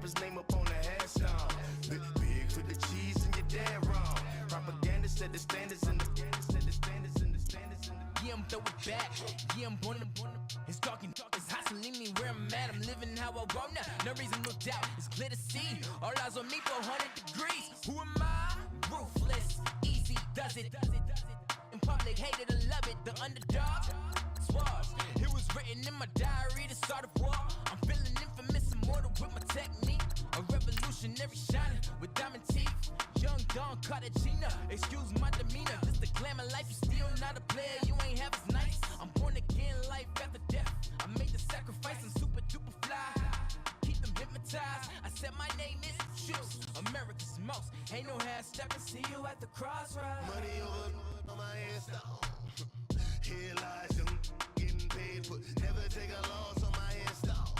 rapper's name up on the headstone. Big for the cheese and you're dead wrong. Propaganda said the standards in the Yeah, I'm throw it back. Yeah, I'm born. It's talking. It's hustling me where I'm at. I'm living how I want now. No reason to doubt. It's clear to see. All eyes on me for 100 degrees. Who am I? Ruthless. Easy does it. In public, hated and love it. The underdog. Swabs. It was written in my diary to start a war. I'm feeling infamous, immortal with my technique. A revolutionary shining with diamond teeth. Young Don Cartagena, excuse my demeanor. This the glamour life, you still not a player, you ain't half as nice. I'm born again, life after death. I made the sacrifice, I'm super duper fly. Keep them hypnotized. I said my name is Juice, America's most. Ain't no half stepping, see you at the crossroads. money over on my install. Here lies young getting paid for. Never take a loss on my install.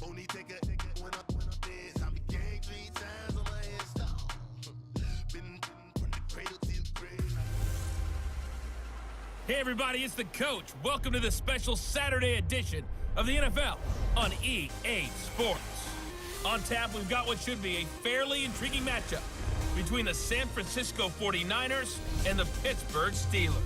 Only take a when I'm dead. I be gang 3 times on my install. Been from the cradle to the grave. Hey everybody, it's the coach. Welcome to the special Saturday edition of the NFL on EA Sports. On tap, we've got what should be a fairly intriguing matchup between the San Francisco 49ers and the Pittsburgh Steelers.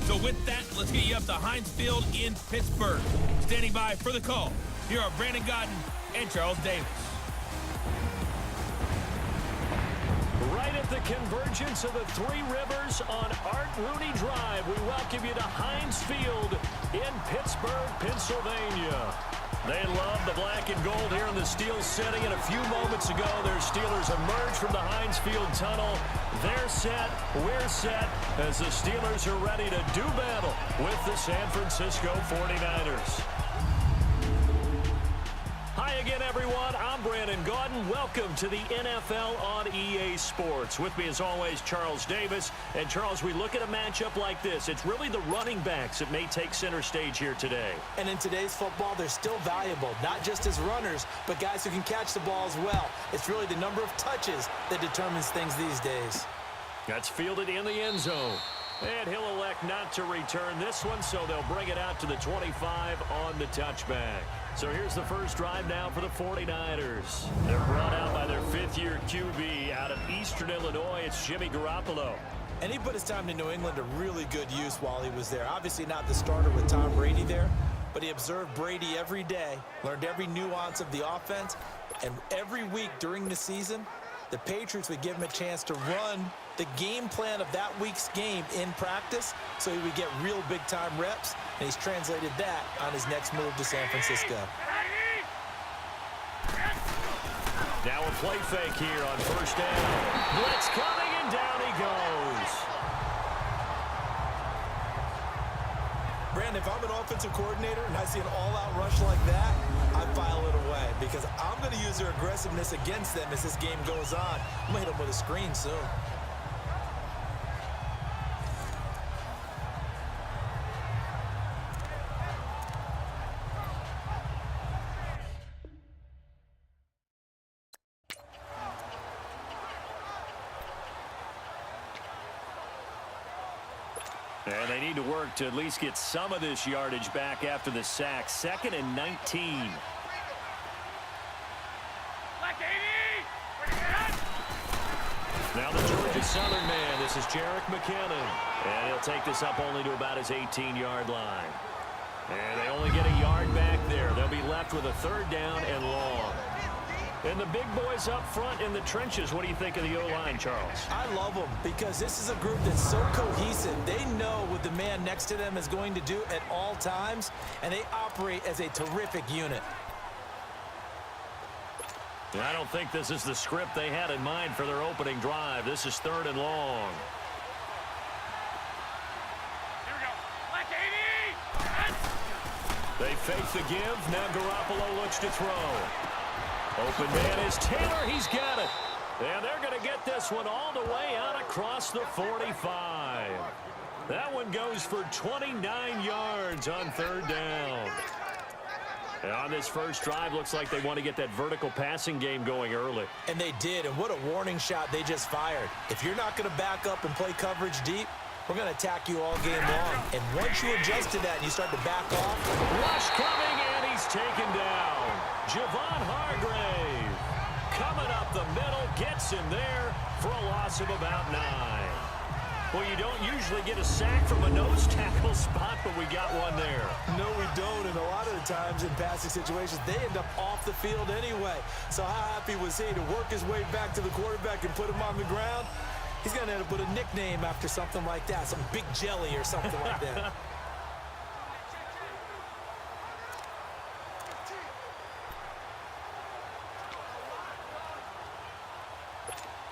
So with that, let's get you up to Heinz Field in Pittsburgh. Standing by for the call, here are Brandon Godden and Charles Davis. Right at the convergence of the Three Rivers on Art Rooney Drive, we welcome you to Heinz Field in Pittsburgh, Pennsylvania. They love the black and gold here in the Steel City, and a few moments ago, their Steelers emerged from the Heinz Field tunnel. They're set, we're set, as the Steelers are ready to do battle with the San Francisco 49ers. Hi again, everyone. I'm Brandon Gaudin. Welcome to the NFL on EA Sports. With me, as always, Charles Davis. And, Charles, we look at a matchup like this. It's really the running backs that may take center stage here today. And in today's football, they're still valuable, not just as runners, but guys who can catch the ball as well. It's really the number of touches that determines things these days. That's fielded in the end zone. And he'll elect not to return this one, so they'll bring it out to the 25 on the touchback. So here's the first drive now for the 49ers. They're brought out by their fifth-year QB out of Eastern Illinois. It's Jimmy Garoppolo. And he put his time to New England to really good use while he was there. Obviously not the starter with Tom Brady there, but he observed Brady every day, learned every nuance of the offense, and every week during the season, the Patriots would give him a chance to run the game plan of that week's game in practice so he would get real big-time reps, and he's translated that on his next move to San Francisco. Now a play fake here on first down. Blitz coming, and down he goes. Brandon, if I'm an offensive coordinator and I see an all-out rush like that, I file it away because I'm going to use their aggressiveness against them as this game goes on. I'm going to hit them with a screen soon. And they need to work to at least get some of this yardage back after the sack. 2nd and 19. Now the Georgia Southern man. This is Jerick McKinnon. And he'll take this up only to about his 18-yard line. And they only get a yard back there. They'll be left with a 3rd down and long. And the big boys up front in the trenches, what do you think of the O-line, Charles? I love them because this is a group that's so cohesive. They know what the man next to them is going to do at all times, and they operate as a terrific unit. And I don't think this is the script they had in mind for their opening drive. This is 3rd and long. Here we go. Black 80! They fake the give. Now Garoppolo looks to throw. Open man is Taylor. He's got it. And they're going to get this one all the way out across the 45. That one goes for 29 yards on 3rd down. And on this first drive, looks like they want to get that vertical passing game going early. And they did, and what a warning shot they just fired. If you're not going to back up and play coverage deep, we're going to attack you all game long. And once you adjust to that and you start to back off. Rush coming, and he's taken down. Javon Hargrave coming up the middle, gets him there for a loss of about 9. Well, you don't usually get a sack from a nose tackle spot, but we got one there. No, we don't, and a lot of the times in passing situations, they end up off the field anyway. So how happy was he to work his way back to the quarterback and put him on the ground? He's going to end up with a nickname after something like that, some Big Jelly or something like that.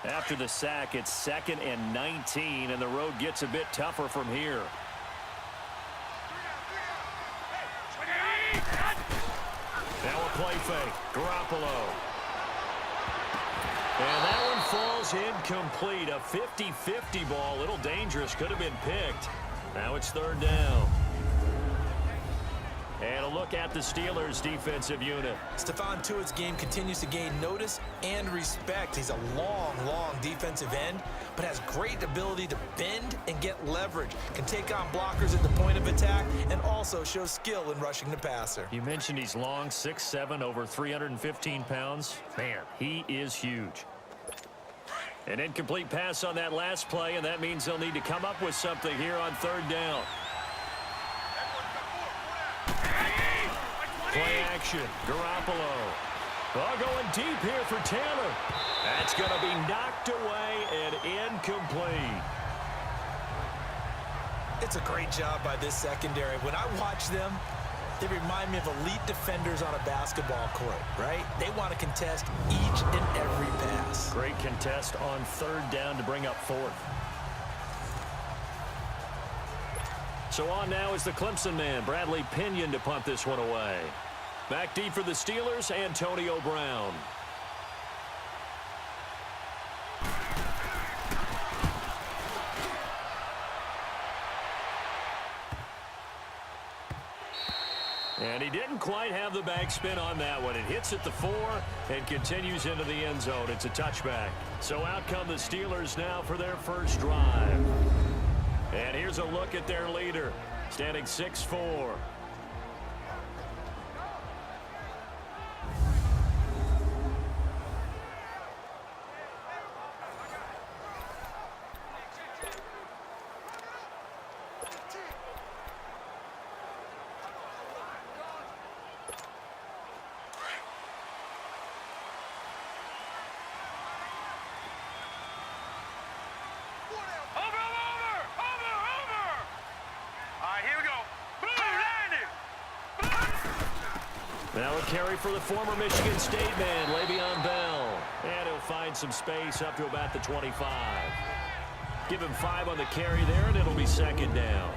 After the sack, it's 2nd and 19, and the road gets a bit tougher from here. Now a play fake. Garoppolo. And that one falls incomplete. A 50-50 ball. A little dangerous. Could have been picked. Now it's 3rd down. And a look at the Steelers' defensive unit. Stephon Tuitt's game continues to gain notice and respect. He's a long defensive end, but has great ability to bend and get leverage. Can take on blockers at the point of attack and also shows skill in rushing the passer. You mentioned he's long, 6'7", over 315 pounds. Man, he is huge. An incomplete pass on that last play, and that means they'll need to come up with something here on 3rd down. Play action. Garoppolo. Ball going deep here for Taylor. That's going to be knocked away and incomplete. It's a great job by this secondary. When I watch them, they remind me of elite defenders on a basketball court, right? They want to contest each and every pass. Great contest on 3rd down to bring up 4th. So on now is the Clemson man, Bradley Pinion, to punt this one away. Back deep for the Steelers, Antonio Brown. And he didn't quite have the backspin on that one. It hits at the 4 and continues into the end zone. It's a touchback. So out come the Steelers now for their first drive. And here's a look at their leader, standing 6'4". Now a carry for the former Michigan State man, Le'Veon Bell. And he'll find some space up to about the 25. Give him 5 on the carry there, and it'll be 2nd down.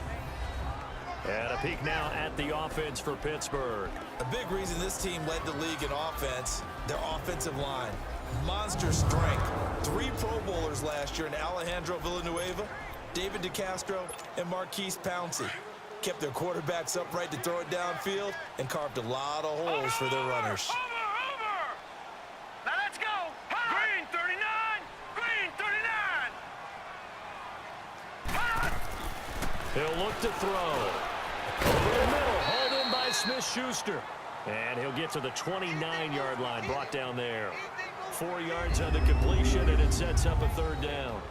And a peek now at the offense for Pittsburgh. A big reason this team led the league in offense, their offensive line. Monster strength. 3 Pro Bowlers last year in Alejandro Villanueva, David DeCastro, and Marquise Pouncey. Kept their quarterbacks upright to throw it downfield and carved a lot of holes for their runners. Now let's go. Green 39. Green 39. He'll look to throw. Over the middle, hauled in by Smith-Schuster. And he'll get to the 29-yard line, brought down there. 4 yards on the completion, and it sets up a 3rd down.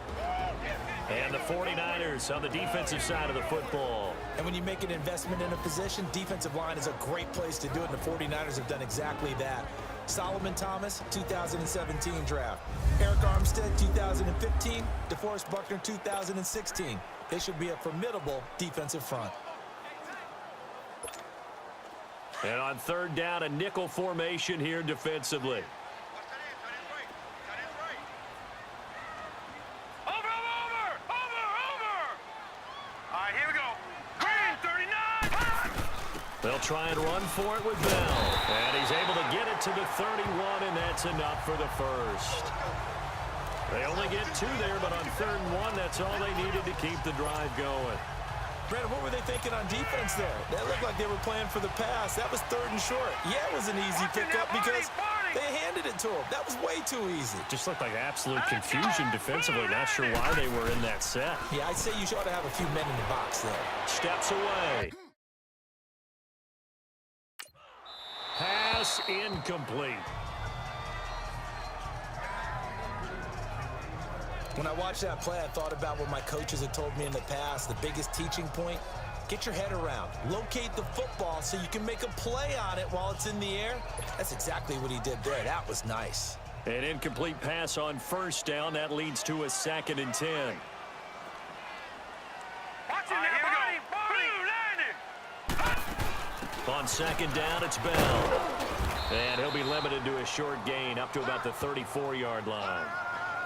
And the 49ers on the defensive side of the football. And when you make an investment in a position, defensive line is a great place to do it, and the 49ers have done exactly that. Solomon Thomas, 2017 draft. Eric Armstead, 2015. DeForest Buckner, 2016. They should be a formidable defensive front. And on 3rd down, a nickel formation here defensively. They'll try and run for it with Bell. And he's able to get it to the 31, and that's enough for the first. They only get 2 there, but on 3rd and 1, that's all they needed to keep the drive going. Brandon, what were they thinking on defense there? That looked like they were playing for the pass. That was 3rd and short. Yeah, it was an easy pickup because they handed it to him. That was way too easy. Just looked like absolute confusion defensively. Not sure why they were in that set. Yeah, I'd say you ought to have a few men in the box there. Steps away. Pass pass incomplete. When I watched that play, I thought about what my coaches had told me in the past. The biggest teaching point, get your head around. Locate the football so you can make a play on it while it's in the air. That's exactly what he did there. That was nice. An incomplete pass on first down. That leads to a 2nd and 10. On 2nd down, it's Bell. And he'll be limited to a short gain up to about the 34-yard line.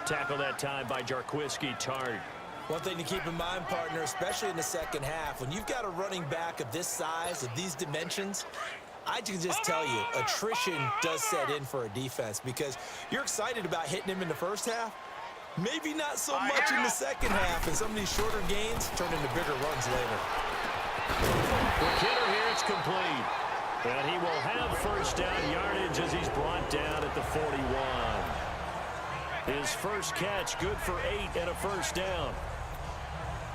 Tackle that time by Jarquiski Tart. One thing to keep in mind, partner, especially in the second half, when you've got a running back of this size, of these dimensions, I can just tell you, attrition does set in for a defense because you're excited about hitting him in the first half. Maybe not so much in the second half, and some of these shorter gains turn into bigger runs later. The hitter here, it's complete. And he will have first down yardage as he's brought down at the 41. His first catch, good for 8 and a first down.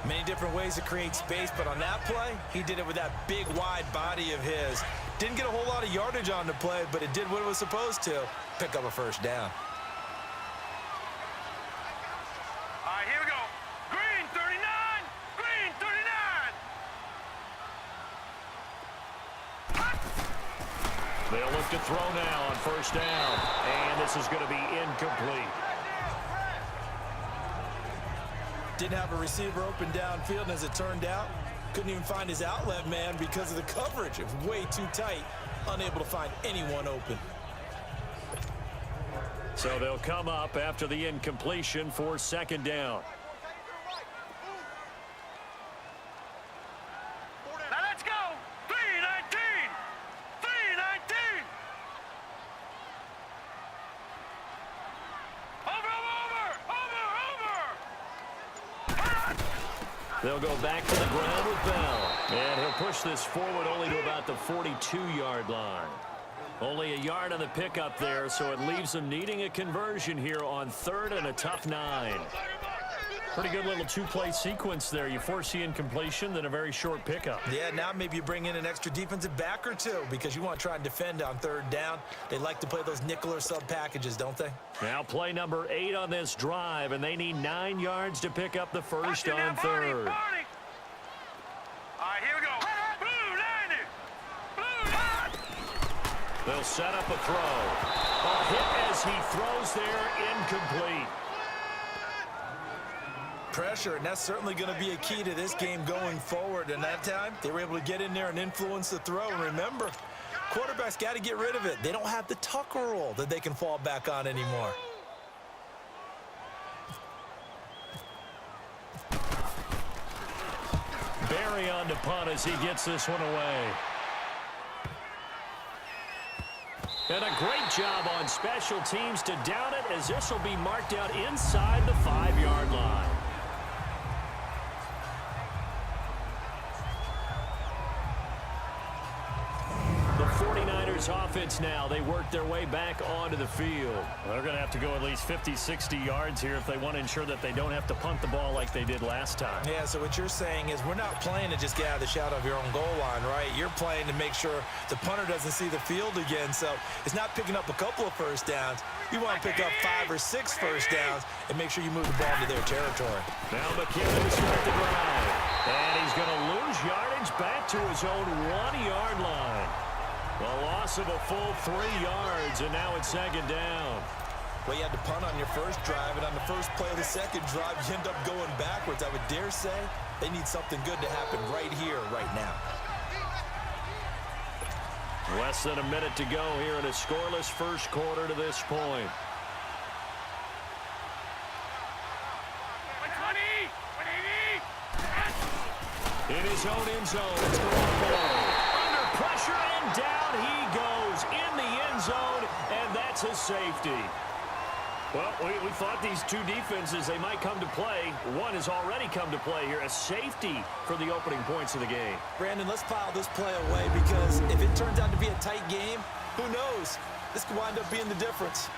Many different ways to create space, but on that play, he did it with that big, wide body of his. Didn't get a whole lot of yardage on the play, but it did what it was supposed to, pick up a first down. All right, here we go. Green 39, green 39. They'll look to throw now on first down, and this is going to be incomplete. Didn't have a receiver open downfield, and as it turned out, couldn't even find his outlet man because of the coverage. It was way too tight, unable to find anyone open. So they'll come up after the incompletion for 2nd down. Now let's go. 319, 319. They'll go back to the ground with Bell. And he'll push this forward only to about the 42-yard line. Only a yard on the pickup there, so it leaves them needing a conversion here on 3rd and a tough 9. Pretty good little two-play sequence there. You force the incompletion, then a very short pickup. Yeah, now maybe you bring in an extra defensive back or two because you want to try and defend on 3rd down. They like to play those nickel or sub packages, don't they? Now play number 8 on this drive, and they need 9 yards to pick up the first on 3rd. All right, here we go. Blue 90. Blue 90. They'll set up a throw. A hit as he throws there, incomplete. Pressure, and that's certainly going to be a key to this game going forward. And that time, they were able to get in there and influence the throw. And remember, quarterbacks got to get rid of it. They don't have the tucker roll that they can fall back on anymore. Barry on to punt as he gets this one away. And a great job on special teams to down it, as this will be marked out inside the 5-yard line. The 49ers offense now, they work their way back onto the field. They're going to have to go at least 50, 60 yards here if they want to ensure that they don't have to punt the ball like they did last time. Yeah, so what you're saying is we're not playing to just get out of the shadow of your own goal line, right? You're playing to make sure the punter doesn't see the field again. So it's not picking up a couple of first downs. You want to pick up 5 or 6 first downs and make sure you move the ball into their territory. Now McKinnon to start the drive. And he's going to lose yardage back to his own 1-yard line. A loss of a full 3 yards, and now it's 2nd down. Well, you had to punt on your first drive, and on the first play of the second drive, you end up going backwards. I would dare say they need something good to happen right here, right now. Less than a minute to go here in a scoreless first quarter to this point. In his own end zone, it's under pressure, and down he goes in the end zone, and that's a safety. Well, we thought these two defenses, they might come to play. One has already come to play here, a safety for the opening points of the game. Brandon, let's file this play away because if it turns out to be a tight game, who knows? This could wind up being the difference.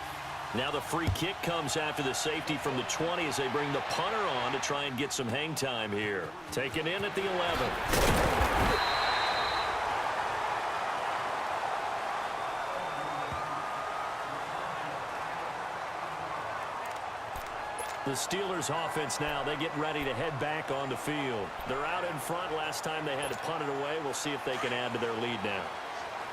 Now the free kick comes after the safety from the 20 as they bring the punter on to try and get some hang time here. Taken in at the 11. The Steelers offense now, they get ready to head back on the field. They're out in front. Last time they had to punt it away. We'll see if they can add to their lead now.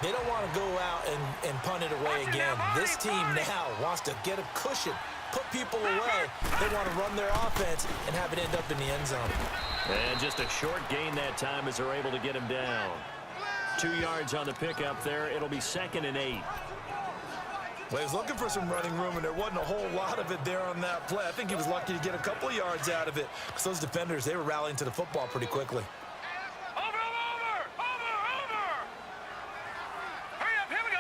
They don't want to go out and punt it away again. This team now wants to get a cushion, put people away. They want to run their offense and have it end up in the end zone. And just a short gain that time as they're able to get him down. 2 yards on the pickup there. It'll be 2nd and 8. Well, he was looking for some running room, and there wasn't a whole lot of it there on that play. I think he was lucky to get a couple of yards out of it because those defenders, they were rallying to the football pretty quickly. Over! Hurry up, here we go.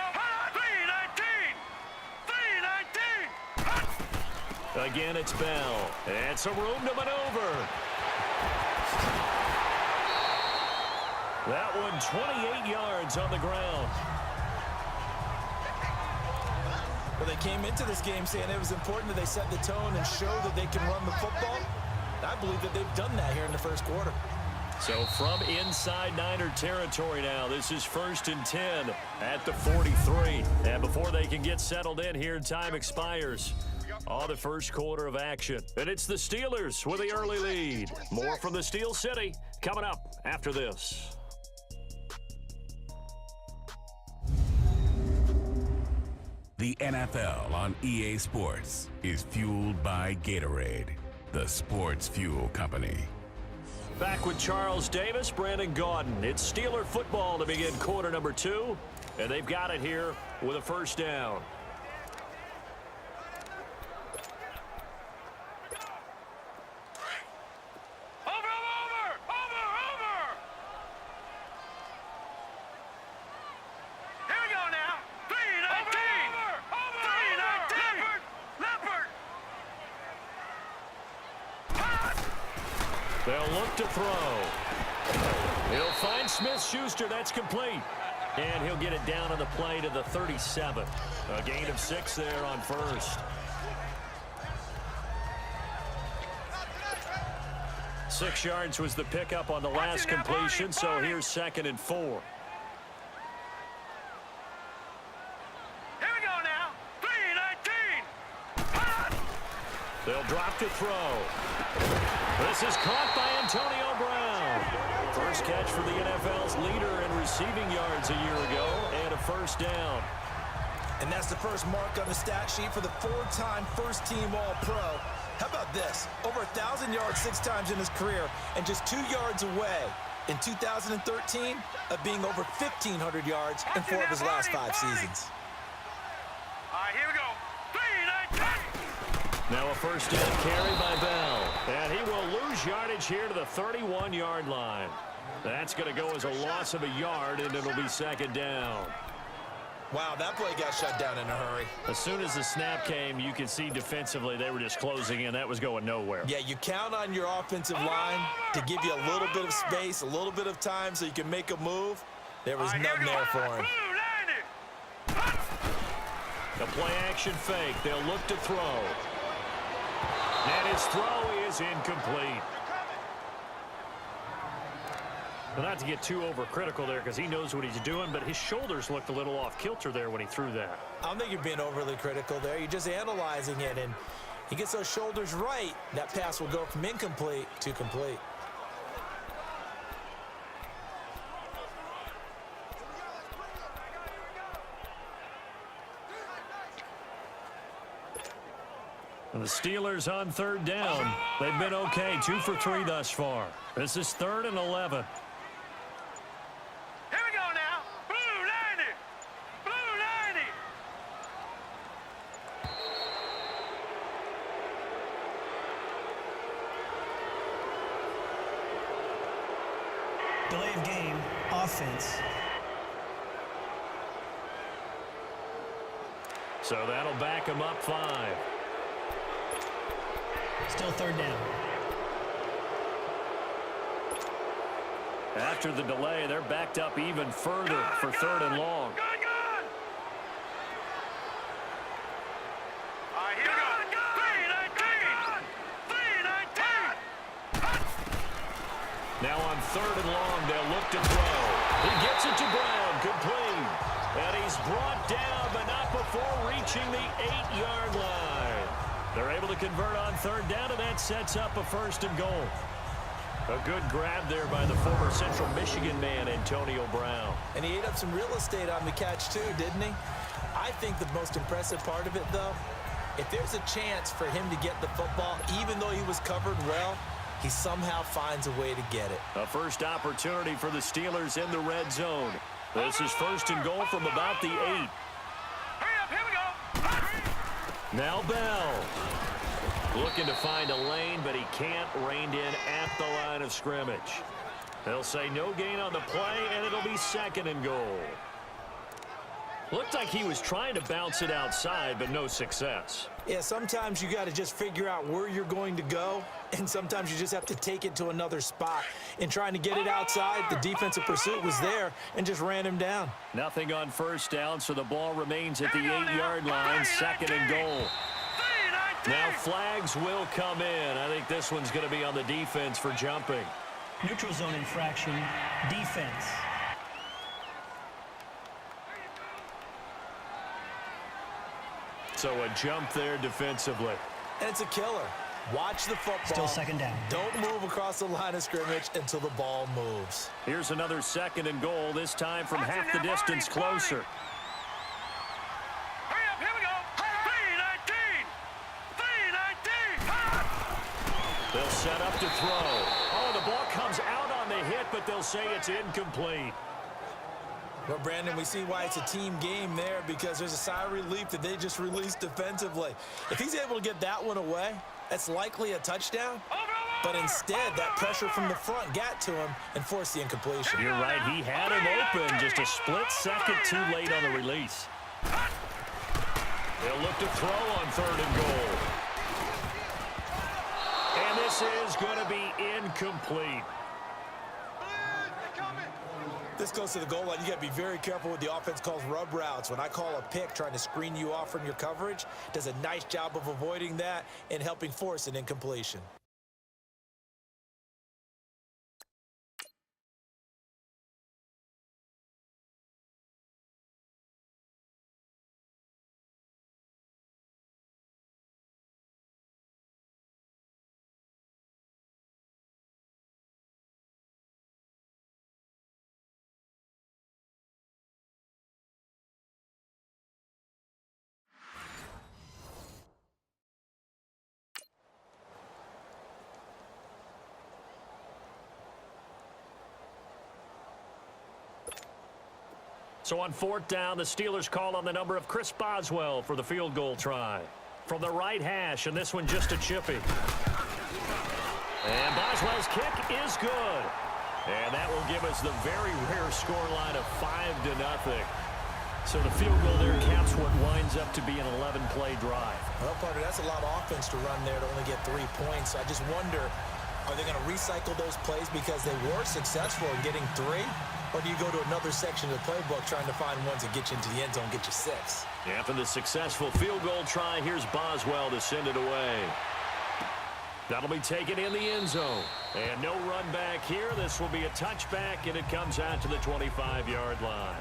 3:19. Again, it's Bell. And some room to maneuver. That one 28 yards on the ground. Well, they came into this game saying it was important that they set the tone and show that they can run the football. I believe that they've done that here in the first quarter. So from inside Niner territory now, this is 1st and 10 at the 43. And before they can get settled in here, time expires on the first quarter of action. And it's the Steelers with the early lead. More from the Steel City coming up after this. The NFL on EA Sports is fueled by Gatorade, the sports fuel company. Back with Charles Davis, Brandon Gaudin. It's Steeler football to begin quarter number 2, and they've got it here with a first down. They'll look to throw. He'll find Smith-Schuster. That's complete. And he'll get it down on the play to the 37. A gain of 6 there on first. 6 yards was the pickup on the last completion, so here's 2nd and 4. Here we go now. 3:19. They'll drop to throw. This is caught by Antonio Brown. First catch for the NFL's leader in receiving yards a year ago, and a first down. And that's the first mark on the stat sheet for the 4-time first-team All-Pro. How about this? Over 1,000 yards 6 times in his career, and just 2 yards away in 2013 of being over 1,500 yards in 4 of his last 5 seasons. All right, here we go. 3:19. Now a first down carry by Bell. And he will lose yardage here to the 31-yard line. That's going to go as a loss of a yard, and it'll be 2nd down. Wow, that play got shut down in a hurry. As soon as the snap came, you could see defensively they were just closing in. That was going nowhere. Yeah, you count on your offensive line to give you a little bit of space, a little bit of time so you can make a move. There was nothing there for him. The play-action fake. They'll look to throw. And his throw is incomplete. Well, not to get too overcritical there because he knows what he's doing, but his shoulders looked a little off kilter there when he threw that. I don't think you're being overly critical there. You're just analyzing it, and he gets those shoulders right. That pass will go from incomplete to complete. And the Steelers on 3rd down. They've been okay, 2 for 3 thus far. This is 3rd and 11. Here we go now. Blue 90. Blue 90. Delay of game, offense. So that'll back him up 5. Still 3rd down. After the delay, they're backed up even further for 3rd and long. Good. All right, here we go. 3:19. Now on 3rd and long, they'll look to throw. He gets it to Brown, complete. And he's brought down, but not before reaching the 8-yard line. They're able to convert on third down, and that sets up a 1st and goal. A good grab there by the former Central Michigan man, Antonio Brown. And he ate up some real estate on the catch, too, didn't he? I think the most impressive part of it, though, if there's a chance for him to get the football, even though he was covered well, he somehow finds a way to get it. A first opportunity for the Steelers in the red zone. This is 1st and goal from about the 8. Hurry up, here we go. Now Bell. Looking to find a lane, but he can't rein in at the line of scrimmage. They'll say no gain on the play, and it'll be 2nd and goal. Looked like he was trying to bounce it outside, but no success. Yeah, sometimes you got to just figure out where you're going to go, and sometimes you just have to take it to another spot. In trying to get it outside, the defensive pursuit was there and just ran him down. Nothing on 1st down, so the ball remains at the 8-yard line, 2nd and goal. Now flags will come in. I think this one's going to be on the defense for jumping. Neutral zone infraction, defense. So a jump there defensively. And it's a killer. Watch the football. Still 2nd down. Don't move across the line of scrimmage until the ball moves. Here's another 2nd and goal, this time from half the distance closer. Hurry up, here we go. 3-19. They'll set up to throw. Oh, the ball comes out on the hit, but they'll say it's incomplete. Well, Brandon, we see why it's a team game there, because there's a sigh of relief that they just released defensively. If he's able to get that one away, that's likely a touchdown. But instead, that pressure from the front got to him and forced the incompletion. You're right. He had him open, just a split second too late on the release. They'll look to throw on 3rd and goal. And this is going to be incomplete. This goes to the goal line. You got to be very careful with the offense calls rub routes. When I call a pick trying to screen you off from your coverage, does a nice job of avoiding that and helping force an incompletion. So on 4th down, the Steelers call on the number of Chris Boswell for the field goal try. From the right hash, and this one just a chippy. And Boswell's kick is good. And that will give us the very rare scoreline of 5-0. So the field goal there caps what winds up to be an 11-play drive. Well, partner, that's a lot of offense to run there to only get 3 points. I just wonder, are they going to recycle those plays because they were successful in getting 3? Or do you go to another section of the playbook trying to find ones that get you into the end zone, get you 6? After the successful field goal try, here's Boswell to send it away. That'll be taken in the end zone. And no run back here. This will be a touchback, and it comes out to the 25-yard line.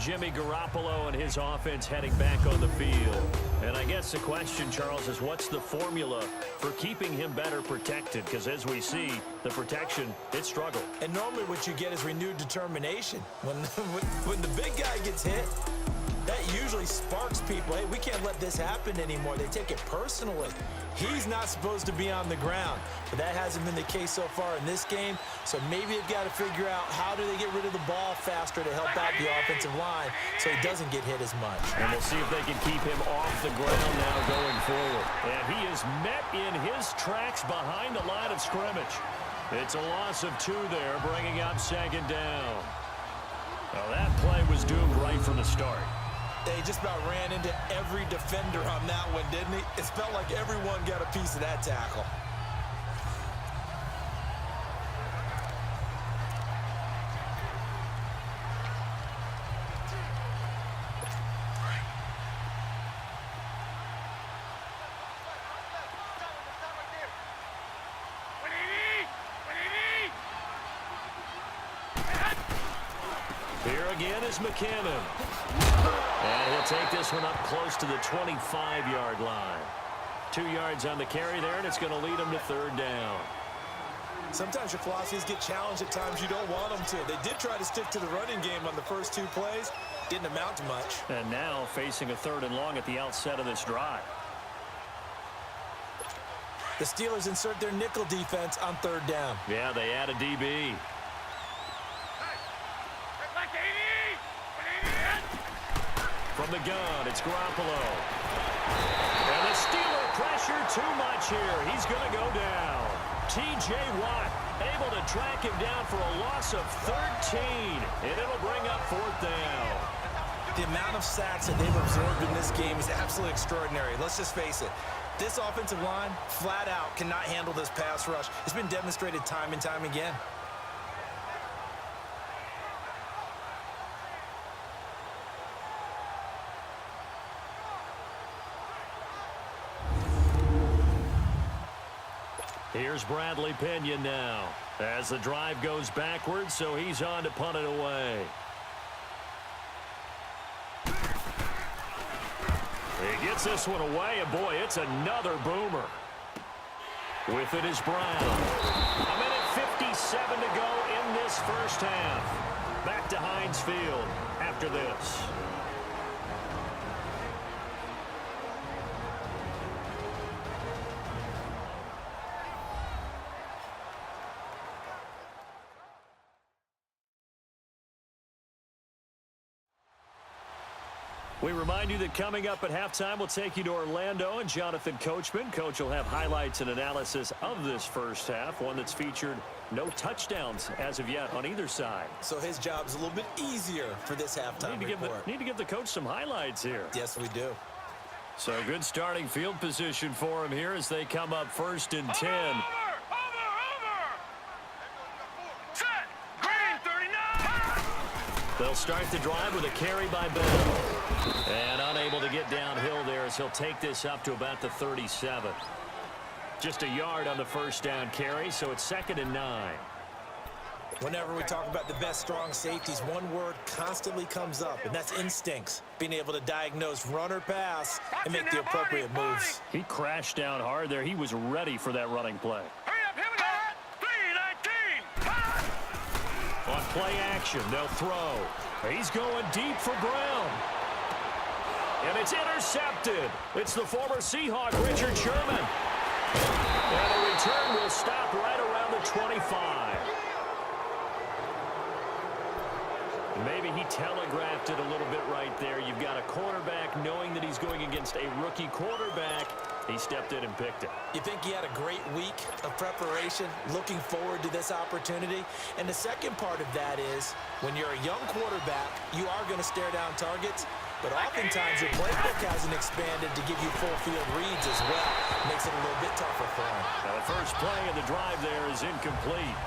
Jimmy Garoppolo and his offense heading back on the field. And I guess the question, Charles, is what's the formula for keeping him better protected? Because as we see, the protection, it struggled. And normally what you get is renewed determination. When the big guy gets hit, that usually sparks people. Hey, we can't let this happen anymore. They take it personally. He's not supposed to be on the ground, but that hasn't been the case so far in this game. So maybe they've got to figure out how do they get rid of the ball faster to help out the offensive line so he doesn't get hit as much. And we'll see if they can keep him off the ground now going forward. And he is met in his tracks behind the line of scrimmage. It's a loss of 2 there, bringing up 2nd down. Well, that play was doomed right from the start. He just about ran into every defender on that one, didn't he? It felt like everyone got a piece of that tackle. Here again is McKinnon. And he'll take this one up close to the 25-yard line. 2 yards on the carry there, and it's going to lead them to third down. Sometimes your philosophies get challenged at times you don't want them to. They did try to stick to the running game on the first 2 plays. Didn't amount to much. And now facing a 3rd and long at the outset of this drive. The Steelers insert their nickel defense on 3rd down. Yeah, they add a DB. From the gun, it's Garoppolo. And the Steeler pressure too much here. He's going to go down. T.J. Watt able to track him down for a loss of 13. And it'll bring up 4th down. The amount of sacks that they've absorbed in this game is absolutely extraordinary. Let's just face it. This offensive line, flat out, cannot handle this pass rush. It's been demonstrated time and time again. Here's Bradley Pinion now as the drive goes backwards, so he's on to punt it away. He gets this one away, and boy, it's another boomer. With it is Brown. A minute 57 to go in this first half. Back to Heinz Field after this. We remind you that coming up at halftime, we'll take you to Orlando and Jonathan Coachman. Coach will have highlights and analysis of this first half, one that's featured no touchdowns as of yet on either side. So his job's a little bit easier for this halftime report. Need to give the coach some highlights here. Yes, we do. So good starting field position for him here as they come up 1st and 10. Over! Set! Green 39! They'll start the drive with a carry by Bell. And unable to get downhill there as he'll take this up to about the 37. Just a yard on the first down carry, so it's 2nd and 9. Whenever we talk about the best strong safeties, one word constantly comes up, and that's instincts. Being able to diagnose run or pass and make the appropriate moves. He crashed down hard there. He was ready for that running play. Hurry up, here we go! 3-19! On play action, they'll throw. He's going deep for Brown. And it's intercepted. It's the former Seahawk, Richard Sherman. And the return will stop right around the 25. Maybe he telegraphed it a little bit right there. You've got a quarterback knowing that he's going against a rookie quarterback. He stepped in and picked it. You think he had a great week of preparation, looking forward to this opportunity? And the second part of that is, when you're a young quarterback, you are going to stare down targets, but oftentimes your playbook hasn't expanded to give you full field reads as well. Makes it a little bit tougher for him. Now the first play of the drive there is incomplete.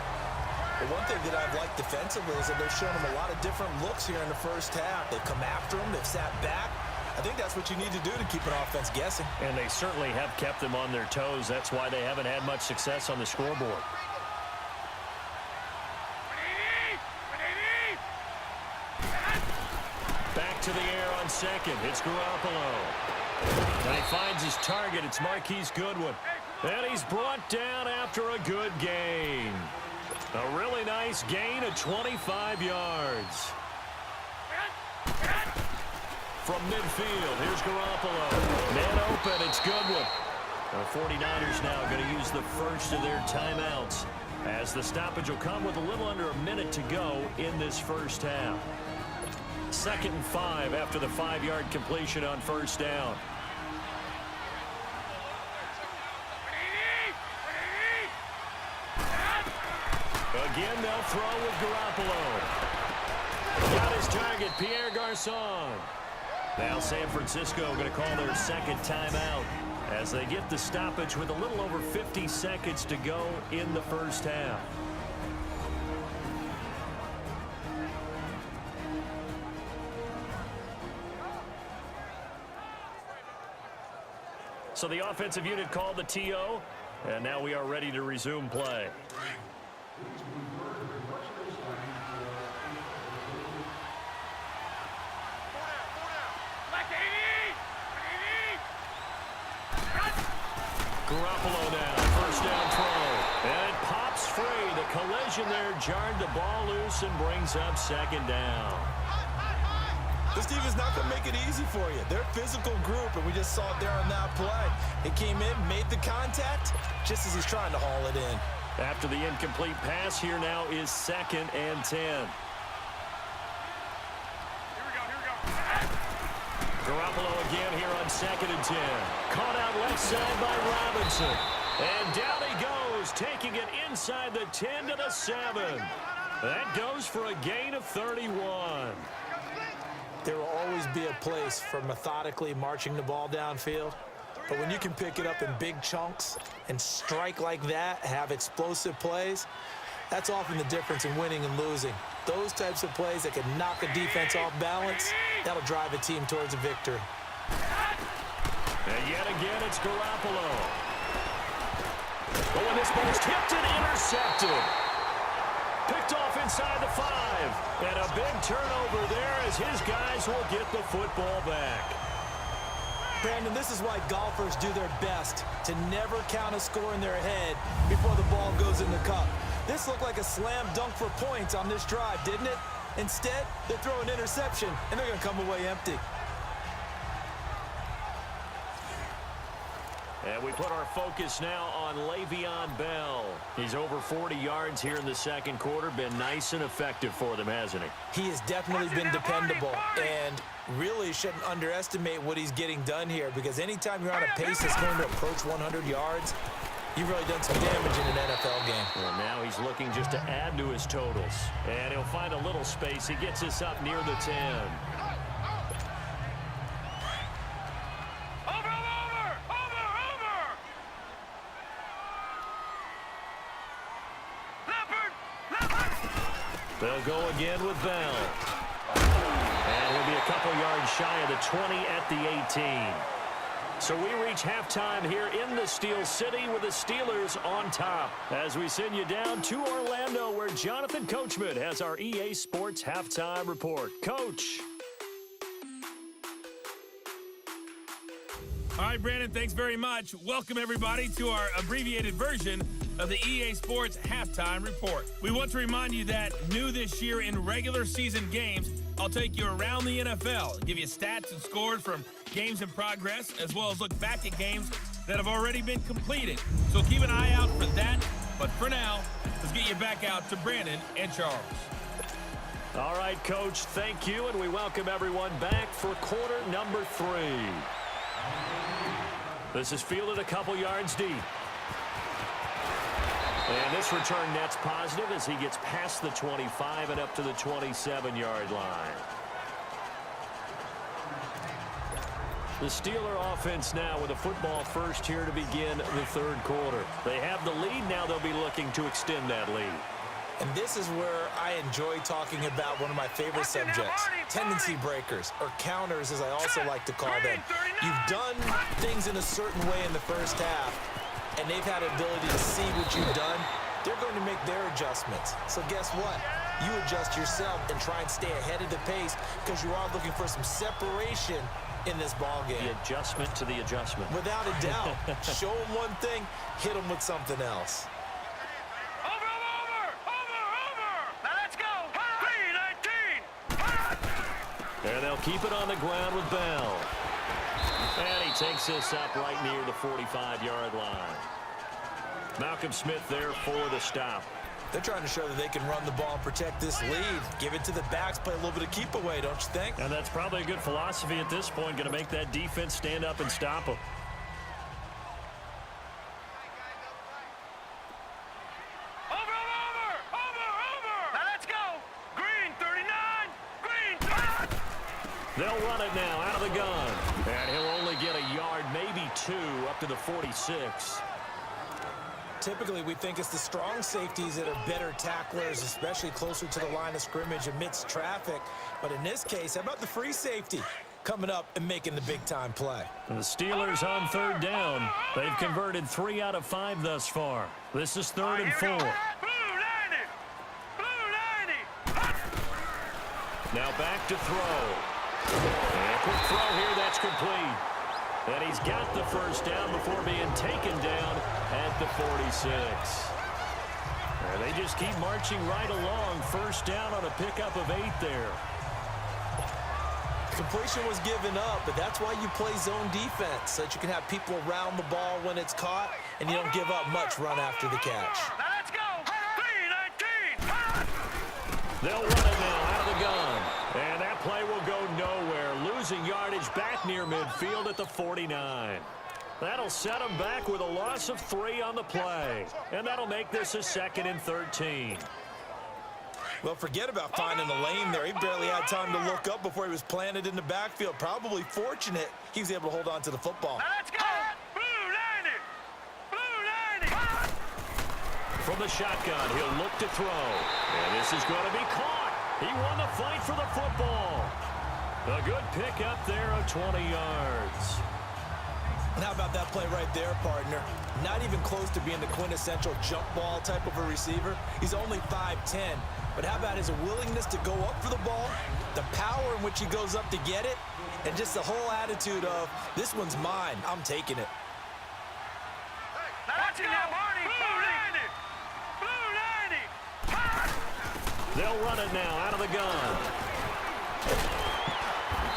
But one thing that I've liked defensively is that they've shown him a lot of different looks here in the first half. They've come after him. They've sat back. I think that's what you need to do to keep an offense guessing. And they certainly have kept them on their toes. That's why they haven't had much success on the scoreboard. Back to the air on second. It's Garoppolo. And he finds his target. It's Marquise Goodwin. And he's brought down after a good gain. A really nice gain of 25 yards. From midfield, here's Garoppolo. Man open, it's Goodwin. The 49ers now going to use the first of their timeouts as the stoppage will come with a little under a minute to go in this first half. 2nd and 5 after the 5-yard completion on first down. Again, they'll throw with Garoppolo. Got his target, Pierre Garçon. Now San Francisco going to call their second timeout as they get the stoppage with a little over 50 seconds to go in the first half. So the offensive unit called the TO, and now we are ready to resume play. Garoppolo now, first down throw. And it pops free. The collision there jarred the ball loose and brings up second down. This defense is not going to make it easy for you. They're a physical group, and we just saw it there on that play. It came in, made the contact, just as he's trying to haul it in. After the incomplete pass, here now is 2nd and 10. Here we go. Garoppolo again here on 2nd and 10. Caught out left side by Robinson. And down he goes, taking it inside the 10 to the 7. That goes for a gain of 31. There will always be a place for methodically marching the ball downfield. But when you can pick it up in big chunks and strike like that, have explosive plays, that's often the difference in winning and losing. Those types of plays that can knock a defense off balance, that'll drive a team towards a victory. And yet again, it's Garoppolo. Oh, and this ball's tipped and intercepted. Picked off inside the 5. And a big turnover there as his guys will get the football back. Brandon, this is why golfers do their best to never count a score in their head before the ball goes in the cup. This looked like a slam dunk for points on this drive, didn't it? Instead, they throw an interception, and they're going to come away empty. And we put our focus now on Le'Veon Bell. He's over 40 yards here in the second quarter. Been nice and effective for them, hasn't he? He has definitely been dependable, and really shouldn't underestimate what he's getting done here, because anytime you're on a pace that's going to approach 100 yards, you've really done some damage in an NFL game. Well, now he's looking just to add to his totals. And he'll find a little space. He gets us up near the 10. They'll go again with Bell. And he'll be a couple yards shy of the 20 at the 18. So we reach halftime here in the Steel City with the Steelers on top. As we send you down to Orlando, where Jonathan Coachman has our EA Sports Halftime Report. Coach. All right, Brandon, thanks very much. Welcome, everybody, to our abbreviated version of the EA Sports Halftime Report. We want to remind you that new this year in regular season games, I'll take you around the NFL, give you stats and scores from games in progress, as well as look back at games that have already been completed. So keep an eye out for that. But for now, let's get you back out to Brandon and Charles. All right, Coach, thank you, and we welcome everyone back for quarter number 3. This is fielded a couple yards deep. And this return net's positive as he gets past the 25 and up to the 27-yard line. The Steeler offense now with a football first here to begin the third quarter. They have the lead. Now they'll be looking to extend that lead. And this is where I enjoy talking about one of my favorite subjects, tendency breakers, or counters as I also like to call them. You've done things in a certain way in the first half, and they've had an ability to see what you've done. They're going to make their adjustments. So guess what? You adjust yourself and try and stay ahead of the pace, because you are looking for some separation in this ball game. The adjustment to the adjustment. Without a doubt. Show them one thing, hit them with something else. And they'll keep it on the ground with Bell. And he takes this up right near the 45-yard line. Malcolm Smith there for the stop. They're trying to show that they can run the ball and protect this lead. Give it to the backs, play a little bit of keep away, don't you think? And that's probably a good philosophy at this point, going to make that defense stand up and stop them. They'll run it now out of the gun. And he'll only get a yard, maybe 2, up to the 46. Typically, we think it's the strong safeties that are better tacklers, especially closer to the line of scrimmage amidst traffic. But in this case, how about the free safety coming up and making the big-time play? And the Steelers on third down. They've converted 3 out of 5 thus far. This is 3rd and 4. Now back to throw. And a quick throw here, that's complete. And he's got the first down before being taken down at the 46. And they just keep marching right along. First down on a pickup of 8 there. Completion was given up, but that's why you play zone defense, so that you can have people around the ball when it's caught, and you don't give up much run after the catch. Let's go. 3-19. They'll run it now out of the gun. And that play will go nowhere. Losing yardage back near midfield at the 49. That'll set them back with a loss of 3 on the play. And that'll make this a 2nd and 13. Well, forget about finding the lane there. He barely had time to look up before he was planted in the backfield. Probably fortunate he was able to hold on to the football. Let's go. Blue 90. Blue 90. From the shotgun, he'll look to throw. And this is going to be caught. He won the fight for the football. A good pickup there of 20 yards. And how about that play right there, partner? Not even close to being the quintessential jump ball type of a receiver. He's only 5'10". But how about his willingness to go up for the ball, the power in which he goes up to get it, and just the whole attitude of, this one's mine, I'm taking it. Let's go. Blue 90. Blue 90. They'll run it now out of the gun.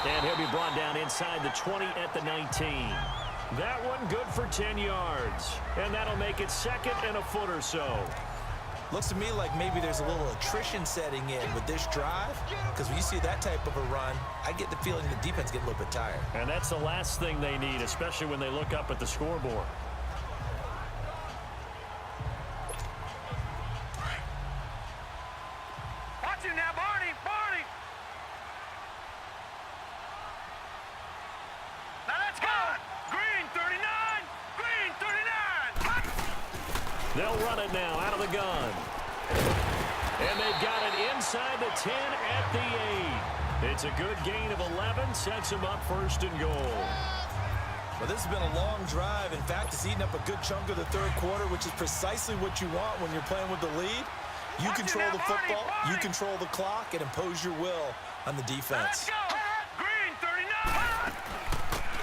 And he'll be brought down inside the 20 at the 19. That one good for 10 yards. And that'll make it 2nd and a foot or so. Looks to me like maybe there's a little attrition setting in with this drive, because when you see that type of a run, I get the feeling the defense get a little bit tired. And that's the last thing they need, especially when they look up at the scoreboard. Watch him now, Barney. Barney. Now let's go. Green 39. Green 39. They'll run it now out of the gun. And they've got it inside the 10 at the 8. It's a good gain of 11, sets them up 1st and goal. Well, this has been a long drive. In fact, it's eaten up a good chunk of the 3rd quarter, which is precisely what you want when you're playing with the lead. You control the football, you control the clock, and impose your will on the defense. Let's go. Green 39.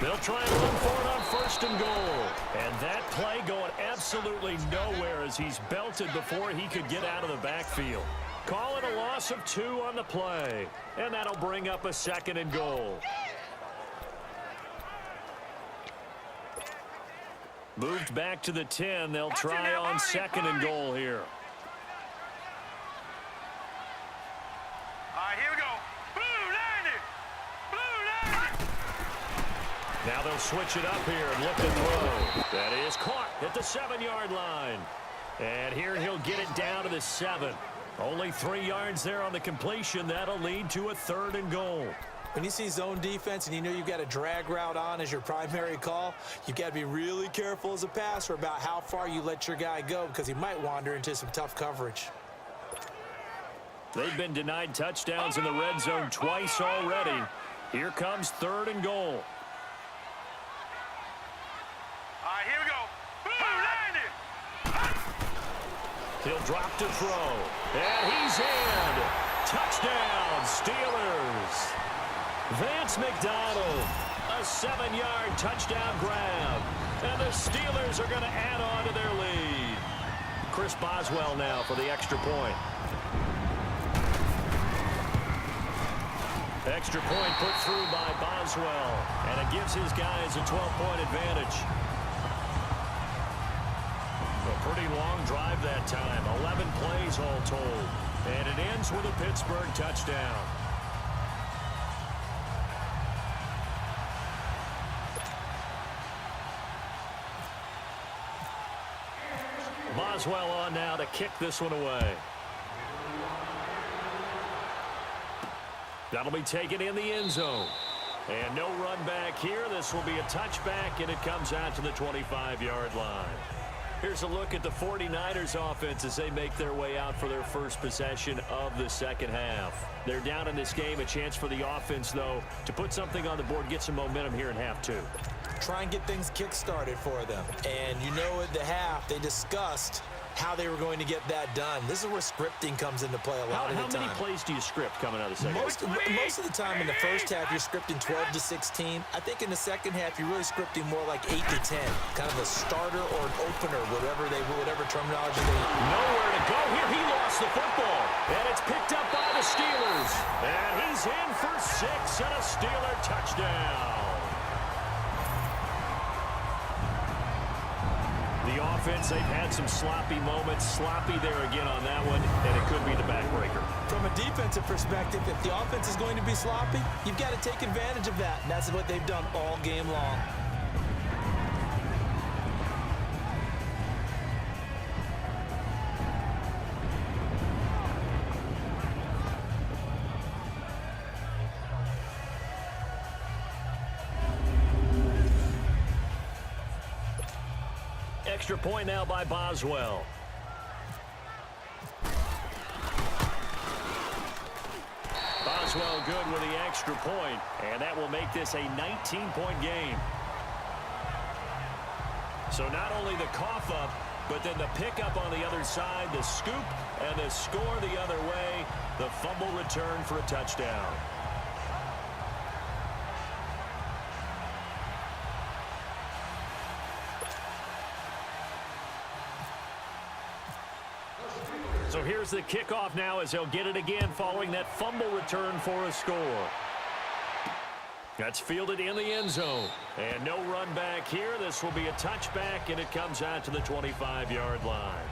They'll try and run for it on 1st and goal. And that play going absolutely nowhere as he's belted before he could get out of the backfield. Call it a loss of 2 on the play. And that'll bring up a 2nd and goal. Moved back to the 10. They'll try on 2nd and goal here. All right, here we go. Blue 90. Blue 90. Now they'll switch it up here and look to throw. That is caught at the 7-yard line. And here he'll get it down to the 7. Only 3 yards there on the completion. That'll lead to a 3rd and goal. When you see zone defense and you know you've got a drag route on as your primary call, you've got to be really careful as a passer about how far you let your guy go, because he might wander into some tough coverage. They've been denied touchdowns in the red zone twice already. Here comes 3rd and goal. All right, here we go. Blue 90. He'll drop to throw. And he's in. Touchdown, Steelers. Vance McDonald, a 7-yard touchdown grab. And the Steelers are going to add on to their lead. Chris Boswell now for the extra point. Extra point put through by Boswell. And it gives his guys a 12-point advantage. A pretty long drive that time. 11 plays all told. And it ends with a Pittsburgh touchdown. Boswell on now to kick this one away. That'll be taken in the end zone. And no run back here. This will be a touchback, and it comes out to the 25-yard line. Here's a look at the 49ers offense as they make their way out for their first possession of the 2nd half. They're down in this game. A chance for the offense, though, to put something on the board, get some momentum here in half 2. Try and get things kick-started for them. And you know at the half, they discussed how they were going to get that done. This is where scripting comes into play a lot of the time. How many plays do you script coming out of the second? Most of the time in the first half, you're scripting 12 to 16. I think in the second half, you're really scripting more like 8 to 10, kind of a starter or an opener, whatever terminology they use. Nowhere to go here. He lost the football, and it's picked up by the Steelers. And he's in for 6 and a Steeler touchdown. The offense, they've had some sloppy moments. Sloppy there again on that one, and it could be the backbreaker. From a defensive perspective, if the offense is going to be sloppy, you've got to take advantage of that, and that's what they've done all game long. Extra point now by Boswell. Boswell good with the extra point, and that will make this a 19-point game. So not only the cough up, but then the pickup on the other side, the scoop, and the score the other way, the fumble return for a touchdown. So here's the kickoff now as they'll get it again following that fumble return for a score. That's fielded in the end zone. And no run back here. This will be a touchback, and it comes out to the 25-yard line.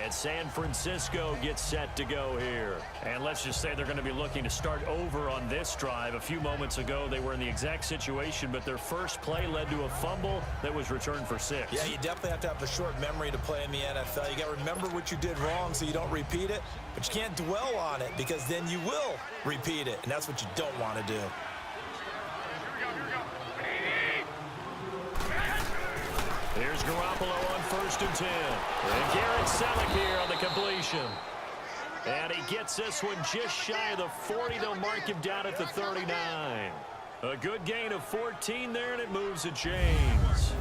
And San Francisco gets set to go here. And let's just say they're going to be looking to start over on this drive. A few moments ago, they were in the exact situation, but their first play led to a fumble that was returned for 6. Yeah, you definitely have to have a short memory to play in the NFL. You got to remember what you did wrong so you don't repeat it, but you can't dwell on it because then you will repeat it, and that's what you don't want to do. Here's Garoppolo on 1st and 10. And Garrett Selleck here on the completion. And he gets this one just shy of the 40. They'll mark him down at the 39. A good gain of 14 there, and it moves the chains.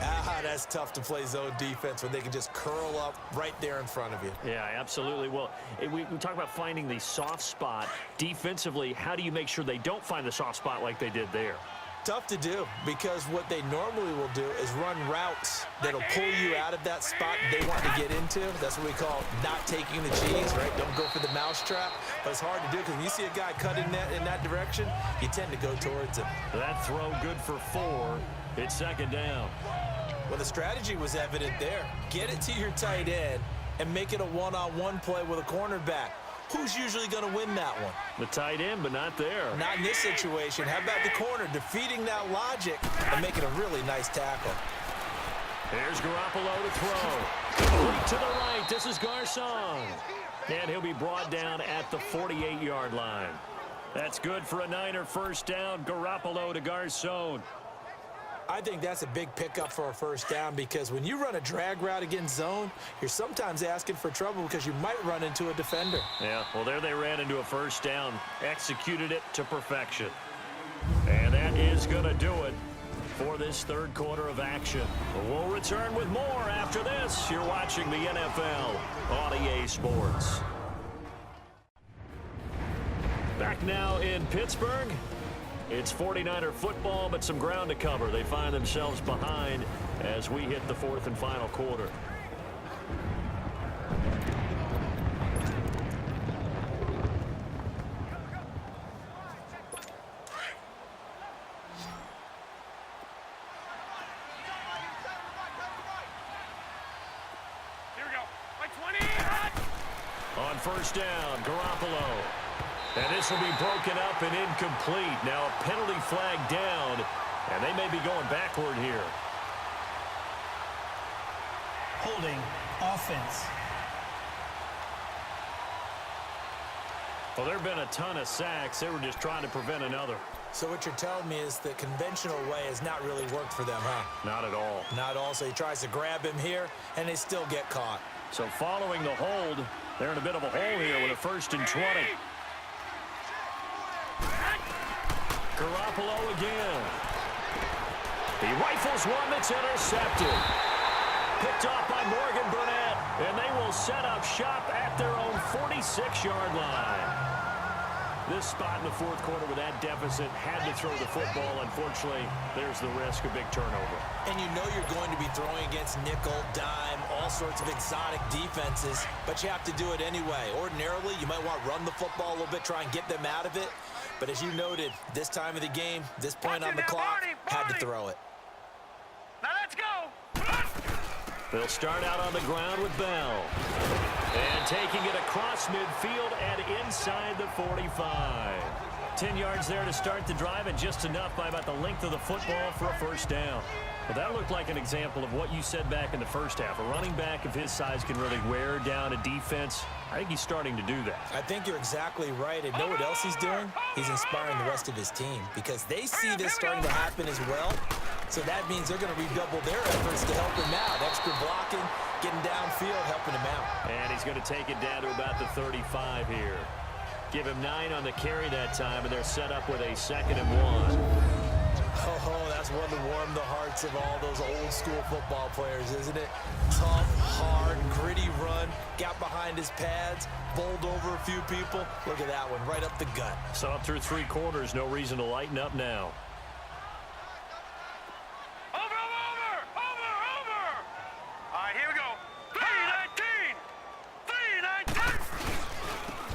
That's tough to play zone defense when they can just curl up right there in front of you. Yeah, absolutely. Well, we talk about finding the soft spot. Defensively, how do you make sure they don't find the soft spot like they did there? Tough to do because what they normally will do is run routes that'll pull you out of that spot they want to get into. That's what we call not taking the cheese, right? Don't go for the mousetrap. But it's hard to do because when you see a guy cutting in that direction, you tend to go towards him. That throw good for 4. It's 2nd down. Well, the strategy was evident there. Get it to your tight end and make it a one-on-one play with a cornerback. Who's usually going to win that one? The tight end, but not there. Not in this situation. How about the corner defeating that logic and making a really nice tackle? Here's Garoppolo to throw. Complete to the right. This is Garcon. And he'll be brought down at the 48-yard line. That's good for a Niner first down. Garoppolo to Garcon. I think that's a big pickup for a first down because when you run a drag route against zone, you're sometimes asking for trouble because you might run into a defender. Yeah, well, there they ran into a first down, executed it to perfection. And that is going to do it for this 3rd quarter of action. We'll return with more after this. You're watching the NFL on EA Sports. Back now in Pittsburgh. It's 49er football, but some ground to cover. They find themselves behind as we hit the 4th and final quarter. Here we go. Like 20. Hot. On 1st down, Garoppolo. And this will be broken up and incomplete. Now a penalty flag down, and they may be going backward here. Holding offense. Well, there have been a ton of sacks. They were just trying to prevent another. So what you're telling me is the conventional way has not really worked for them, huh? Not at all. Not at all. So he tries to grab him here, and they still get caught. So following the hold, they're in a bit of a hole here with a 1st and 20. Garoppolo again. He rifles one that's intercepted. Picked off by Morgan Burnett, and they will set up shop at their own 46-yard line. This spot in the fourth quarter with that deficit had to throw the football. Unfortunately, there's the risk of big turnover. And you know you're going to be throwing against nickel, dime, all sorts of exotic defenses, but you have to do it anyway. Ordinarily, you might want to run the football a little bit, try and get them out of it. But as you noted, this time of the game, this point on the clock, had to throw it. Now let's go. They'll start out on the ground with Bell. And taking it across midfield and inside the 45. 10 yards there to start the drive, and just enough by about the length of the football for a first down. Well, that looked like an example of what you said back in the first half. A running back of his size can really wear down a defense. I think he's starting to do that. I think you're exactly right. And know what else he's doing? He's inspiring the rest of his team because they see this starting to happen as well. So that means they're going to redouble their efforts to help him out. Extra blocking, getting downfield, helping him out. And he's going to take it down to about the 35 here. Give him 9 on the carry that time, and they're set up with a 2nd and 1. Oh, that's one to warm the hearts of all those old school football players, isn't it? Tough, hard, gritty run, got behind his pads, bowled over a few people. Look at that one, right up the gut. So up through 3 quarters, no reason to lighten up now.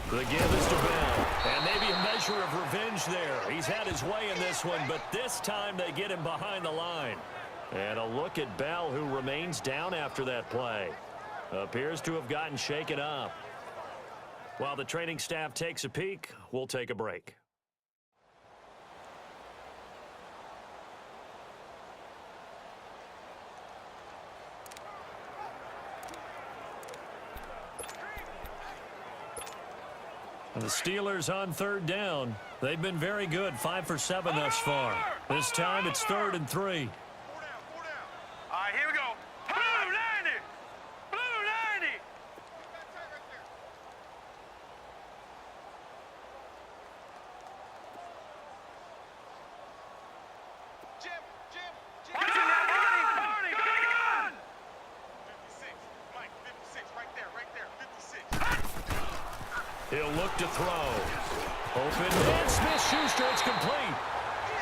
The give is to Bell, and maybe a measure of revenge there. He's had his way in this one, but this time they get him behind the line. And a look at Bell, who remains down after that play. Appears to have gotten shaken up. While the training staff takes a peek, we'll take a break. The Steelers on 3rd down. They've been very good, 5 for 7 thus far. This time it's 3rd and 3. 4 down. All right, here we go. Blue 90. Blue 90. Jim. Party. 56. Mike, 56. Right there. 56. He'll look to throw. Open, and Smith-Schuster, it's complete.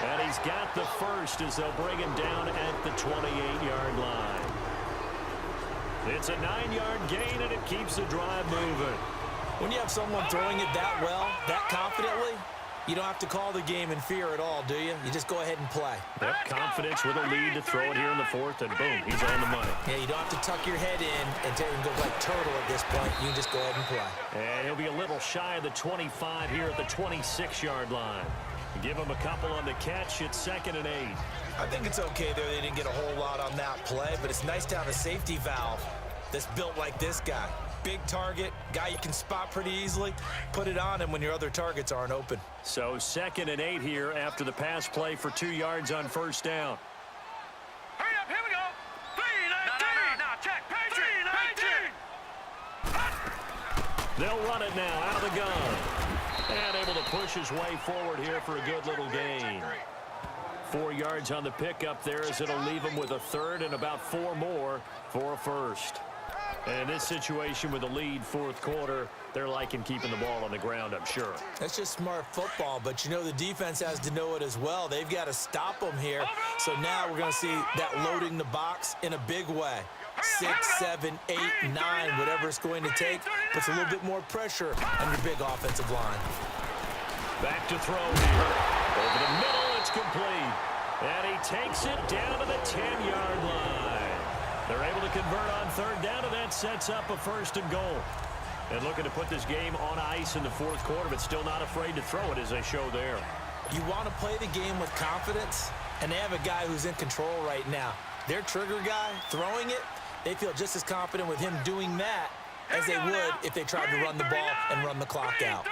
And he's got the first as they'll bring him down at the 28-yard line. It's a 9-yard gain, and it keeps the drive moving. When you have someone throwing it that well, that confidently, you don't have to call the game in fear at all, do you? You just go ahead and play. Yep, confidence with a lead to throw it here in the 4th, and boom, he's on the money. Yeah, you don't have to tuck your head in and go like turtle at this point. You can just go ahead and play. And he'll be a little shy of the 25 here at the 26-yard line. Give him a couple on the catch. It's 2nd and 8. I think it's okay there. They didn't get a whole lot on that play, but it's nice to have a safety valve that's built like this guy. Big target, guy you can spot pretty easily. Put it on him when your other targets aren't open. So 2nd and 8 here after the pass play for 2 yards on 1st down. Hurry up, here we go. 3-19. No, check. 3-19. They'll run it now out of the gun. And able to push his way forward here for a good little gain. 4 yards on the pickup there as it'll leave him with a 3rd and about 4 more for a first. And in this situation with a lead 4th quarter, they're liking keeping the ball on the ground, I'm sure. That's just smart football, but you know the defense has to know it as well. They've got to stop them here. So now we're going to see that loading the box in a big way. 6, 7, 8, 9, whatever it's going to take, puts a little bit more pressure on your big offensive line. Back to throw here. Over the middle, it's complete. And he takes it down to the 10-yard line. They're able to convert on 3rd down, and that sets up a 1st and goal. And looking to put this game on ice in the 4th quarter, but still not afraid to throw it as they show there. You want to play the game with confidence, and they have a guy who's in control right now. Their trigger guy throwing it, they feel just as confident with him doing that as they would if they tried to run the ball and run the clock out.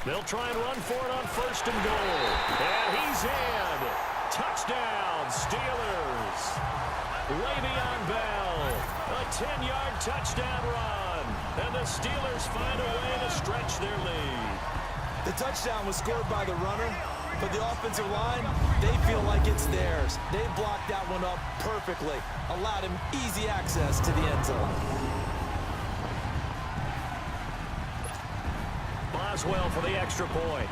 They'll try and run for it on 1st and goal. And he's in. Touchdown, Steelers. Le'Veon Bell. A 10-yard touchdown run. And the Steelers find a way to stretch their lead. The touchdown was scored by the runner, but the offensive line, they feel like it's theirs. They blocked that one up perfectly, allowed him easy access to the end zone. Boswell for the extra point.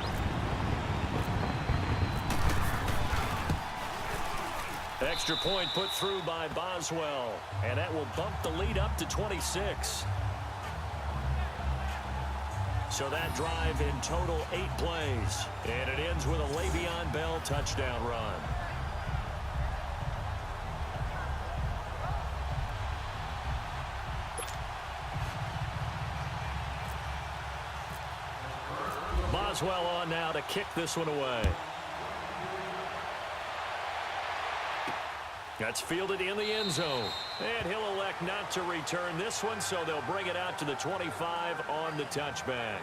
Extra point put through by Boswell, and that will bump the lead up to 26. So that drive in total 8 plays, and it ends with a Le'Veon Bell touchdown run. Boswell on now to kick this one away. That's fielded in the end zone. And he'll elect not to return this one, so they'll bring it out to the 25 on the touchback.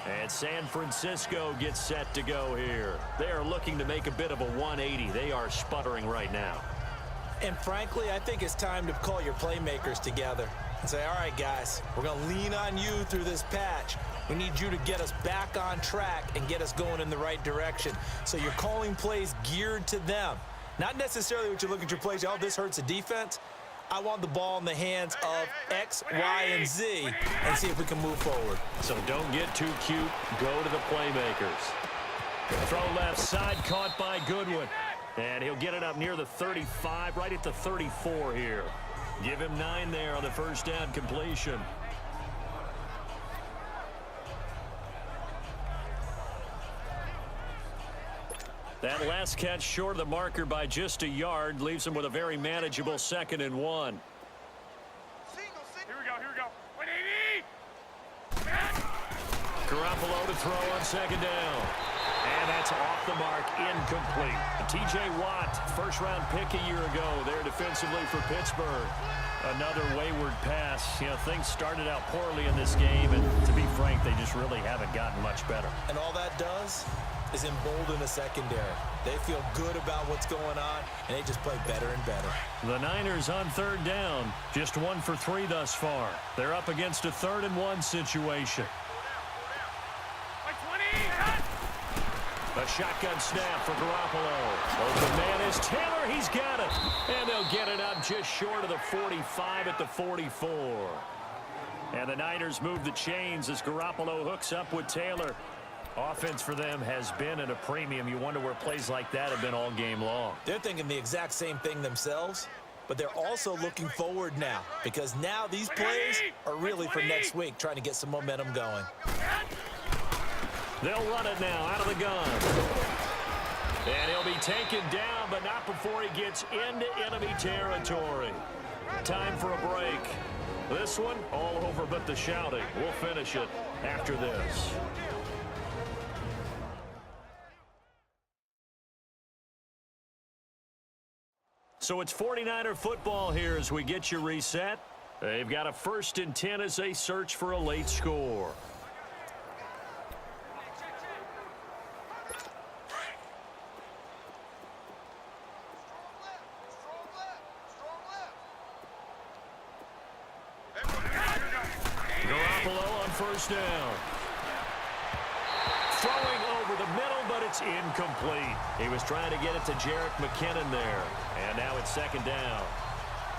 And San Francisco gets set to go here. They are looking to make a bit of a 180. They are sputtering right now. And frankly, I think it's time to call your playmakers together and say, all right, guys, we're going to lean on you through this patch. We need you to get us back on track and get us going in the right direction. So you're calling plays geared to them. Not necessarily what you look at your plays, oh, this hurts the defense. I want the ball in the hands of X, Y, and Z and see if we can move forward. So don't get too cute. Go to the playmakers. Throw left side, caught by Goodwin. And he'll get it up near the 35, right at the 34 here. Give him 9 there on the first down completion. That last catch short of the marker by just a yard leaves him with a very manageable 2nd and 1. Here we go. 180. Garoppolo to throw on 2nd down. And that's off the mark, incomplete. T.J. Watt, first-round pick a year ago there defensively for Pittsburgh. Another wayward pass. You know, things started out poorly in this game, and to be frank, they just really haven't gotten much better. And all that does is embolden the secondary. They feel good about what's going on, and they just play better and better. The Niners on 3rd down, just 1 for 3 thus far. They're up against a 3rd and 1 situation. A shotgun snap for Garoppolo. Open man is Taylor. He's got it. And they'll get it up just short of the 45 at the 44. And the Niners move the chains as Garoppolo hooks up with Taylor. Offense for them has been at a premium. You wonder where plays like that have been all game long. They're thinking the exact same thing themselves, but they're also looking forward now because now these plays are really for next week, trying to get some momentum going. They'll run it now out of the gun. And he'll be taken down, but not before he gets into enemy territory. Time for a break. This one all over but the shouting. We'll finish it after this. So it's 49er football here as we get you reset. They've got a 1st and 10 as they search for a late score. Garoppolo on 1st down. Throwing over the middle, but it's incomplete. He was trying to get it to Jerick McKinnon there. And now it's 2nd down.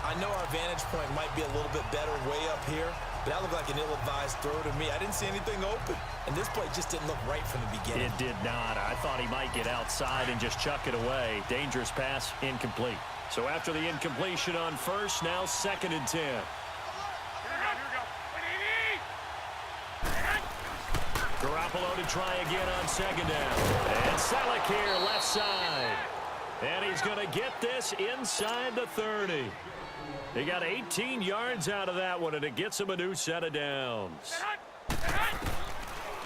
I know our vantage point might be a little bit better way up here, but that looked like an ill-advised throw to me. I didn't see anything open, and this play just didn't look right from the beginning. It did not. I thought he might get outside and just chuck it away. Dangerous pass, incomplete. So after the incompletion on 1st, now 2nd and 10. Garoppolo to try again on 2nd down. And Selleck here, left side. And he's going to get this inside the 30. He got 18 yards out of that one, and it gets him a new set of downs.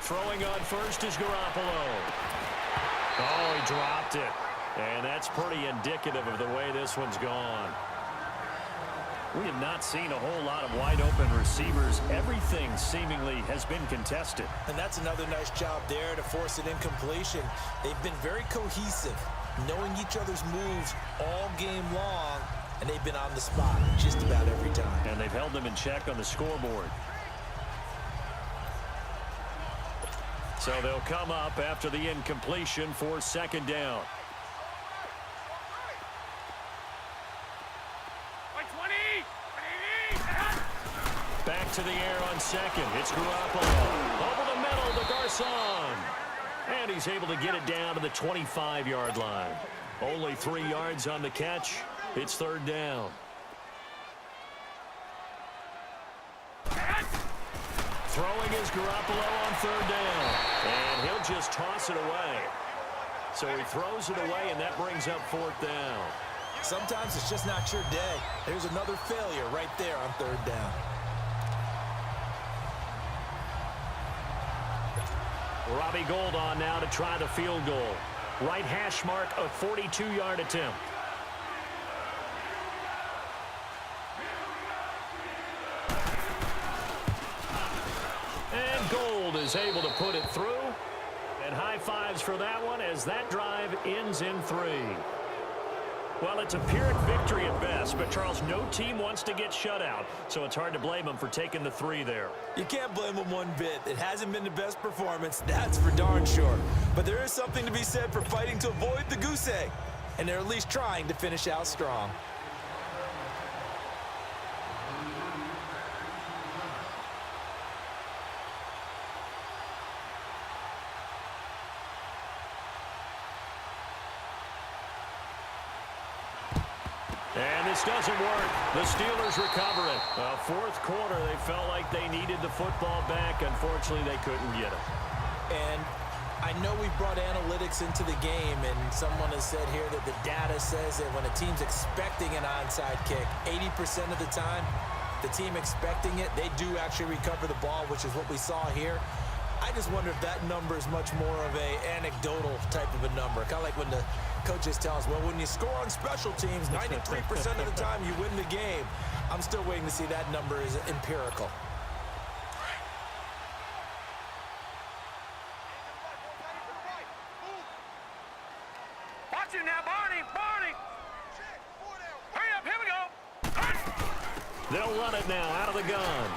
Throwing on 1st is Garoppolo. Oh, he dropped it. And that's pretty indicative of the way this one's gone. We have not seen a whole lot of wide-open receivers. Everything seemingly has been contested. And that's another nice job there to force an incompletion. They've been very cohesive, knowing each other's moves all game long, and they've been on the spot just about every time. And they've held them in check on the scoreboard. So they'll come up after the incompletion for second down. Back to the air on second. It's Garoppolo. Over the middle to Garcon. And he's able to get it down to the 25-yard line. Only 3 yards on the catch. It's third down. Throwing is Garoppolo on third down. And he'll just toss it away. So he throws it away, and that brings up fourth down. Sometimes it's just not your day. There's another failure right there on third down. Robbie Gould on now to try the field goal. Right hash mark, a 42-yard attempt. And Gould is able to put it through. And high fives for that one as that drive ends in 3. Well, it's a Pyrrhic victory at best, but Charles, no team wants to get shut out, so it's hard to blame them for taking the 3 there. You can't blame them one bit. It hasn't been the best performance, that's for darn sure. But there is something to be said for fighting to avoid the goose egg, and they're at least trying to finish out strong. And this doesn't work. The Steelers recover it. Fourth quarter, they felt like they needed the football back. Unfortunately, they couldn't get it. And I know we brought analytics into the game, and someone has said here that the data says that when a team's expecting an onside kick, 80% of the time, the team expecting it, they do actually recover the ball, which is what we saw here. I just wonder if that number is much more of a anecdotal type of a number. Kind of like when the coaches tell us, well, when you score on special teams, 93% of the time you win the game. I'm still waiting to see that number is empirical. Watch it now, Barney. Barney. Hurry up, here we go. They'll run it now out of the gun.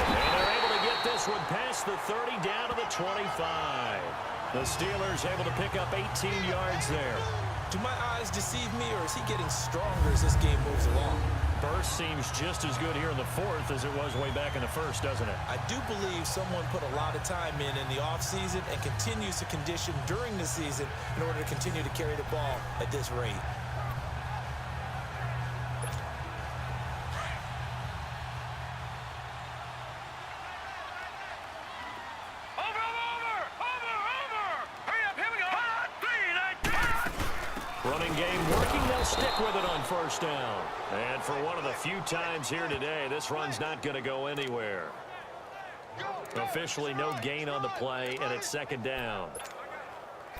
And they're able to get this one past the 30 down to the 25. The Steelers able to pick up 18 yards there. Do my eyes deceive me, or is he getting stronger as this game moves along? Burst seems just as good here in the fourth as it was way back in the first, doesn't it? I do believe someone put a lot of time in the offseason and continues to condition during the season in order to continue to carry the ball at this rate. Running game working, they'll stick with it on first down. And for one of the few times here today, this run's not going to go anywhere. Officially no gain on the play, and it's second down.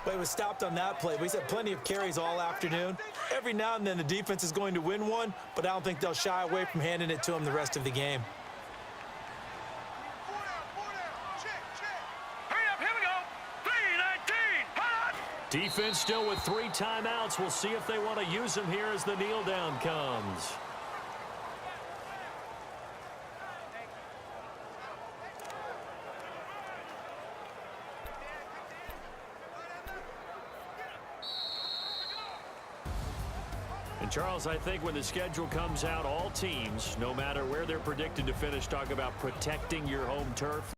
Well, he was stopped on that play, but he's had plenty of carries all afternoon. Every now and then the defense is going to win one, but I don't think they'll shy away from handing it to him the rest of the game. Defense still with 3 timeouts. We'll see if they want to use them here as the kneel down comes. And Charles, I think when the schedule comes out, all teams, no matter where they're predicted to finish, talk about protecting your home turf.